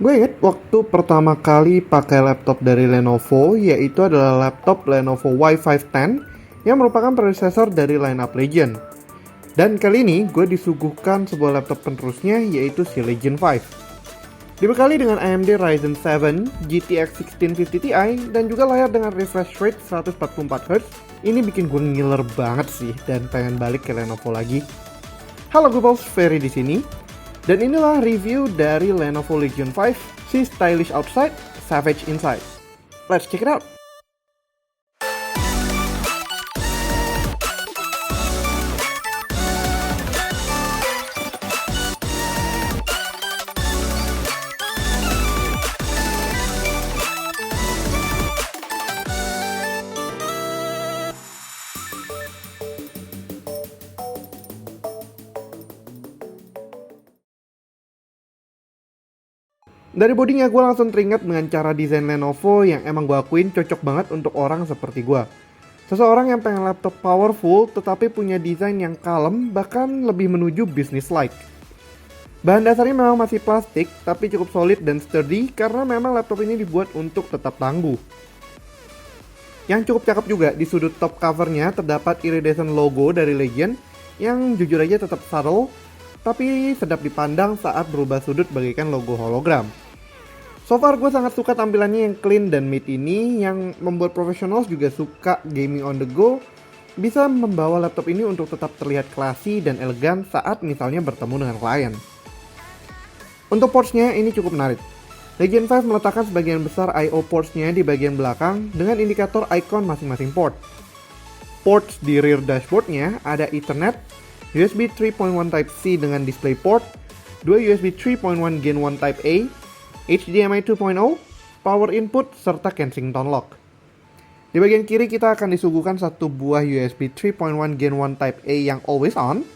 Gue inget waktu pertama kali pakai laptop dari Lenovo, yaitu adalah laptop Lenovo Y510 yang merupakan predecessor dari lineup Legion. Dan kali ini gue disuguhkan sebuah laptop penerusnya, yaitu si Legion 5. Dibekali dengan AMD Ryzen 7 GTX 1650 Ti dan juga layar dengan refresh rate 144Hz, ini bikin gue ngiler banget sih dan pengen balik ke Lenovo lagi. Halo Googles, Ferry di sini. Dan inilah review dari Lenovo Legion 5, si stylish outside, savage inside. Let's check it out! Dari bodinya gue langsung teringat dengan cara desain Lenovo yang emang gue akuin cocok banget untuk orang seperti gue. Seseorang yang pengen laptop powerful tetapi punya desain yang kalem, bahkan lebih menuju business-like. Bahan dasarnya memang masih plastik tapi cukup solid dan sturdy karena memang laptop ini dibuat untuk tetap tangguh. Yang cukup cakep juga, di sudut top covernya terdapat iridescent logo dari Legion yang jujur aja tetap subtle tapi sedap dipandang saat berubah sudut bagaikan logo hologram. So far gue sangat suka tampilannya yang clean dan neat ini, yang membuat profesional juga suka gaming on the go bisa membawa laptop ini untuk tetap terlihat classy dan elegan saat misalnya bertemu dengan klien. Untuk portsnya ini cukup menarik. Legion 5 meletakkan sebagian besar I/O portsnya di bagian belakang dengan indikator icon masing-masing port. Ports di rear dashboardnya ada Ethernet, USB 3.1 Type-C dengan DisplayPort, 2 USB 3.1 Gen 1 Type-A, HDMI 2.0, power input, serta Kensington lock. Di bagian kiri kita akan disuguhkan satu buah USB 3.1 Gen 1 Type-A yang always on,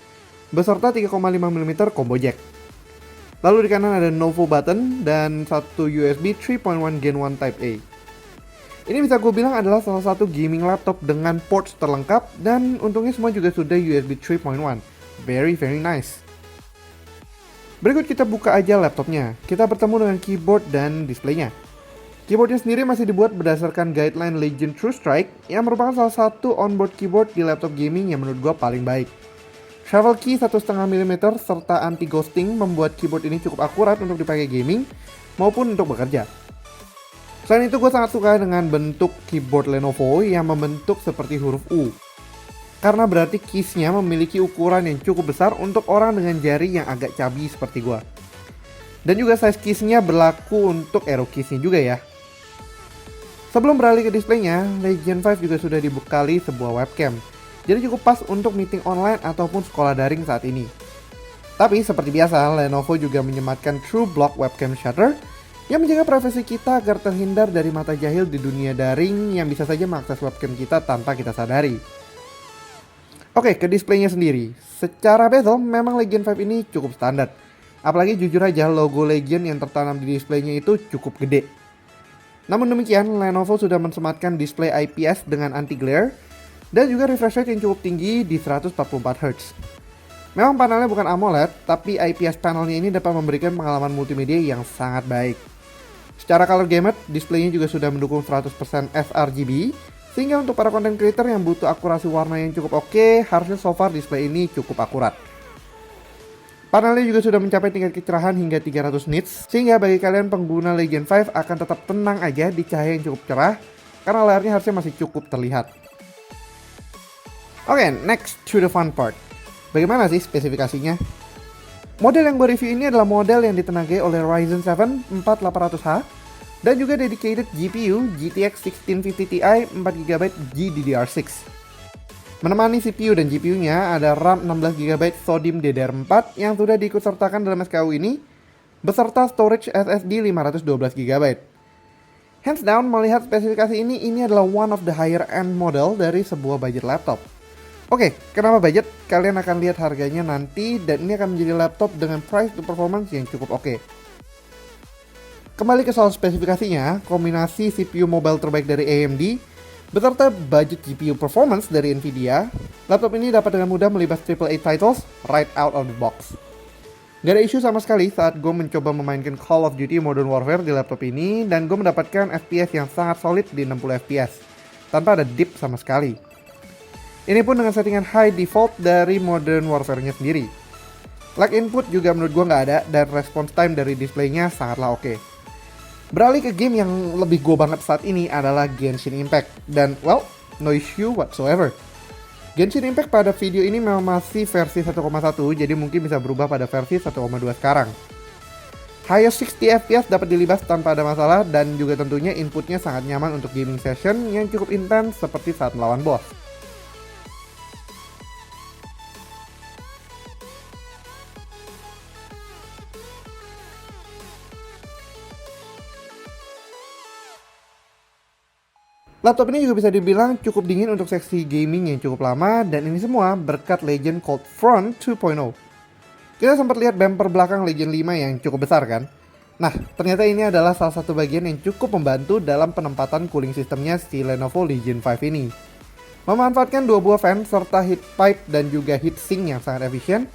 beserta 3,5mm combo jack. Lalu di kanan ada Novo button dan satu USB 3.1 Gen 1 Type-A. Ini bisa gue bilang adalah salah satu gaming laptop dengan ports terlengkap dan untungnya semua juga sudah USB 3.1. Very nice. Berikut kita buka aja laptopnya. Kita bertemu dengan keyboard dan displaynya. Keyboardnya sendiri masih dibuat berdasarkan guideline Legion True Strike yang merupakan salah satu onboard keyboard di laptop gaming yang menurut gue paling baik. Travel key 1,5mm serta anti ghosting membuat keyboard ini cukup akurat untuk dipakai gaming maupun untuk bekerja. Selain itu gue sangat suka dengan bentuk keyboard Lenovo yang membentuk seperti huruf U. Karena berarti keysnya memiliki ukuran yang cukup besar untuk orang dengan jari yang agak cabi seperti gue. Dan juga size keysnya berlaku untuk arrow keysnya juga ya. Sebelum beralih ke displaynya, Legion 5 juga sudah dibekali sebuah webcam. Jadi cukup pas untuk meeting online ataupun sekolah daring saat ini. Tapi seperti biasa, Lenovo juga menyematkan True Block Webcam Shutter yang menjaga privasi kita agar terhindar dari mata jahil di dunia daring yang bisa saja mengakses webcam kita tanpa kita sadari. Oke, ke displaynya sendiri. Secara bezel, memang Legion 5 ini cukup standar. Apalagi jujur aja logo Legion yang tertanam di displaynya itu cukup gede. Namun demikian, Lenovo sudah mensematkan display IPS dengan anti-glare dan juga refresh rate yang cukup tinggi di 144Hz. Memang panelnya bukan AMOLED, tapi IPS panelnya ini dapat memberikan pengalaman multimedia yang sangat baik. Secara color gamut, displaynya juga sudah mendukung 100% sRGB, sehingga untuk para content creator yang butuh akurasi warna yang cukup oke, harusnya so far display ini cukup akurat. Panelnya juga sudah mencapai tingkat kecerahan hingga 300 nits, sehingga bagi kalian pengguna Legion 5 akan tetap tenang aja di cahaya yang cukup cerah, karena layarnya harusnya masih cukup terlihat. Oke, next to the fun part. Bagaimana sih spesifikasinya? Model yang gue review ini adalah model yang ditenagai oleh Ryzen 7 4800H dan juga dedicated GPU GTX 1650 Ti 4GB GDDR6. Menemani CPU dan GPU-nya ada RAM 16GB SODIMM DDR4 yang sudah diikutsertakan dalam SKU ini beserta storage SSD 512GB. Hands down, melihat spesifikasi ini adalah one of the higher end model dari sebuah budget laptop. Oke, kenapa budget? Kalian akan lihat harganya nanti dan ini akan menjadi laptop dengan price to performance yang cukup oke. Kembali ke soal spesifikasinya, kombinasi CPU mobile terbaik dari AMD beserta budget GPU performance dari Nvidia, laptop ini dapat dengan mudah melibas AAA titles right out of the box. Gak ada isu sama sekali saat gue mencoba memainkan Call of Duty Modern Warfare di laptop ini dan gue mendapatkan FPS yang sangat solid di 60 FPS tanpa ada dip sama sekali. Ini pun dengan settingan high default dari Modern Warfare-nya sendiri. Lag input juga menurut gue nggak ada dan response time dari displaynya sangatlah oke. Beralih ke game yang lebih gue banget saat ini adalah Genshin Impact dan well, no issue whatsoever. Genshin Impact pada video ini memang masih versi 1.1, jadi mungkin bisa berubah pada versi 1.2 sekarang. Highest 60 FPS dapat dilibas tanpa ada masalah dan juga tentunya inputnya sangat nyaman untuk gaming session yang cukup intens seperti saat melawan boss. Laptop ini juga bisa dibilang cukup dingin untuk seksi gaming yang cukup lama dan ini semua berkat Legion Cold Front 2.0. Kita sempat lihat bumper belakang Legion 5 yang cukup besar kan? Nah, ternyata ini adalah salah satu bagian yang cukup membantu dalam penempatan cooling sistemnya si Lenovo Legion 5 ini. Memanfaatkan dua buah fan serta heat pipe dan juga heatsink yang sangat efisien,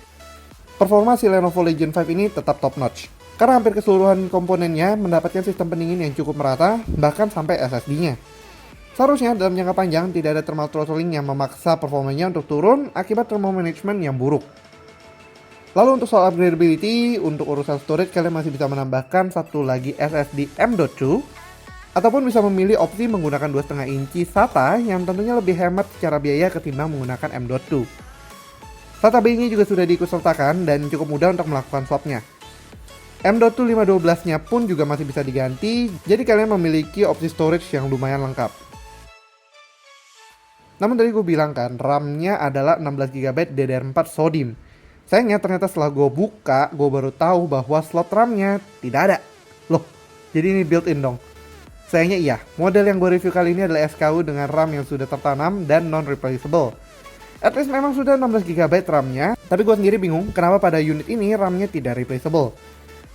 performa si Lenovo Legion 5 ini tetap top notch. Karena hampir keseluruhan komponennya mendapatkan sistem pendingin yang cukup merata, bahkan sampai SSD-nya. Seharusnya dalam jangka panjang tidak ada thermal throttling yang memaksa performanya untuk turun akibat thermal management yang buruk. Lalu untuk soal upgradability, untuk urusan storage kalian masih bisa menambahkan satu lagi SSD M.2 ataupun bisa memilih opsi menggunakan 2,5 inci SATA yang tentunya lebih hemat secara biaya ketimbang menggunakan M.2. SATA B-nya juga sudah diikutsertakan dan cukup mudah untuk melakukan swapnya. M.2 512 nya pun juga masih bisa diganti, jadi kalian memiliki opsi storage yang lumayan lengkap. Namun tadi gue bilang kan, RAM-nya adalah 16GB DDR4 SODIMM. Sayangnya ternyata setelah gue buka, gue baru tahu bahwa slot RAM-nya tidak ada. Loh, jadi ini built-in dong. Sayangnya iya, model yang gue review kali ini adalah SKU dengan RAM yang sudah tertanam dan non-replaceable. At least memang sudah 16GB RAM-nya, tapi gue sendiri bingung kenapa pada unit ini RAM-nya tidak replaceable.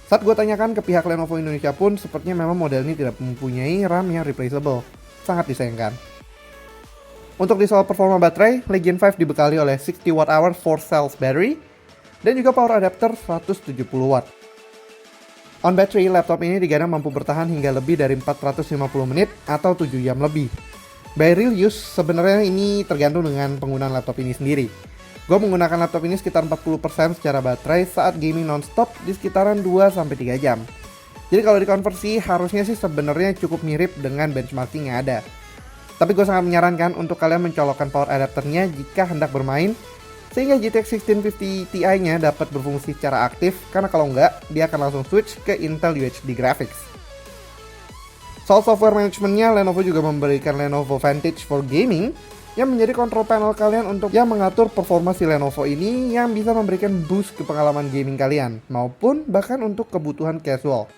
Saat gue tanyakan ke pihak Lenovo Indonesia pun, sepertinya memang model ini tidak mempunyai RAM yang replaceable. Sangat disayangkan. Untuk di soal performa baterai, Legion 5 dibekali oleh 60Wh 4 cells battery dan juga power adapter 170W. On battery, laptop ini digadang mampu bertahan hingga lebih dari 450 menit atau 7 jam lebih. By real use, sebenarnya ini tergantung dengan penggunaan laptop ini sendiri. Gue menggunakan laptop ini sekitar 40% secara baterai saat gaming non-stop di sekitaran 2-3 jam. Jadi kalau dikonversi, harusnya sih sebenarnya cukup mirip dengan benchmarking yang ada. Tapi gue sangat menyarankan untuk kalian mencolokkan power adapternya jika hendak bermain, sehingga GTX 1650 Ti-nya dapat berfungsi secara aktif, karena kalau enggak, dia akan langsung switch ke Intel UHD Graphics. Soal software manajemennya, Lenovo juga memberikan Lenovo Vantage for Gaming, yang menjadi control panel kalian untuk yang mengatur performa si Lenovo ini yang bisa memberikan boost ke pengalaman gaming kalian, maupun bahkan untuk kebutuhan casual.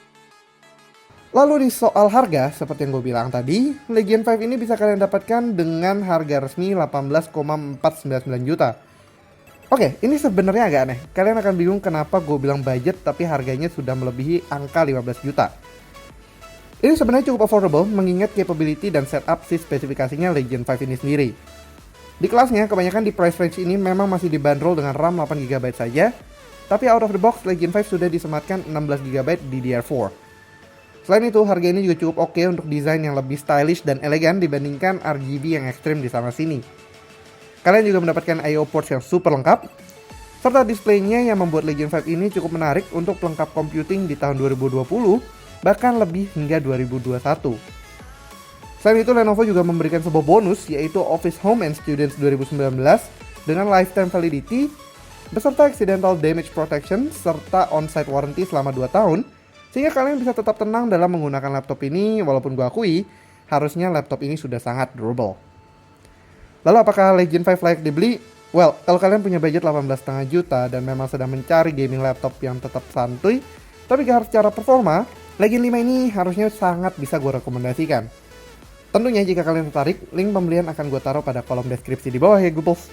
Lalu di soal harga, seperti yang gue bilang tadi, Legion 5 ini bisa kalian dapatkan dengan harga resmi 18,499 juta. Oke, ini sebenarnya agak aneh. Kalian akan bingung kenapa gue bilang budget tapi harganya sudah melebihi angka 15 juta. Ini sebenarnya cukup affordable mengingat capability dan setup si spesifikasinya Legion 5 ini sendiri. Di kelasnya, kebanyakan di price range ini memang masih dibanderol dengan RAM 8GB saja, tapi out of the box Legion 5 sudah disematkan 16GB DDR4. Selain itu, harga ini juga cukup oke untuk desain yang lebih stylish dan elegan dibandingkan RGB yang ekstrim di sana sini. Kalian juga mendapatkan I/O ports yang super lengkap, serta displaynya yang membuat Legion 5 ini cukup menarik untuk pelengkap computing di tahun 2020, bahkan lebih hingga 2021. Selain itu, Lenovo juga memberikan sebuah bonus yaitu Office Home and Students 2019 dengan lifetime validity, beserta accidental damage protection, serta on-site warranty selama 2 tahun, sehingga kalian bisa tetap tenang dalam menggunakan laptop ini, walaupun gue akui, harusnya laptop ini sudah sangat durable. Lalu apakah Legion 5 layak dibeli? Well, kalau kalian punya budget 18,5 juta dan memang sedang mencari gaming laptop yang tetap santuy, tapi gak harus secara performa, Legion 5 ini harusnya sangat bisa gue rekomendasikan. Tentunya jika kalian tertarik, link pembelian akan gue taruh pada kolom deskripsi di bawah ya Gooples.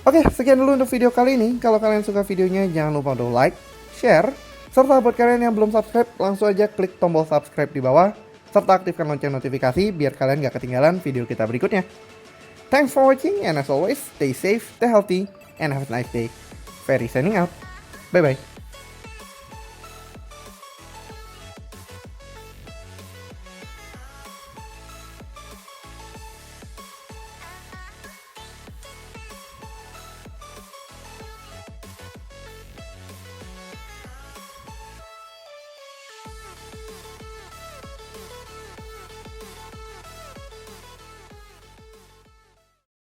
Oke, sekian dulu untuk video kali ini. Kalau kalian suka videonya, jangan lupa untuk like, share, serta buat kalian yang belum subscribe, langsung aja klik tombol subscribe di bawah, serta aktifkan lonceng notifikasi biar kalian gak ketinggalan video kita berikutnya. Thanks for watching and as always, stay safe, stay healthy, and have a nice day. Ferry signing out. Bye-bye.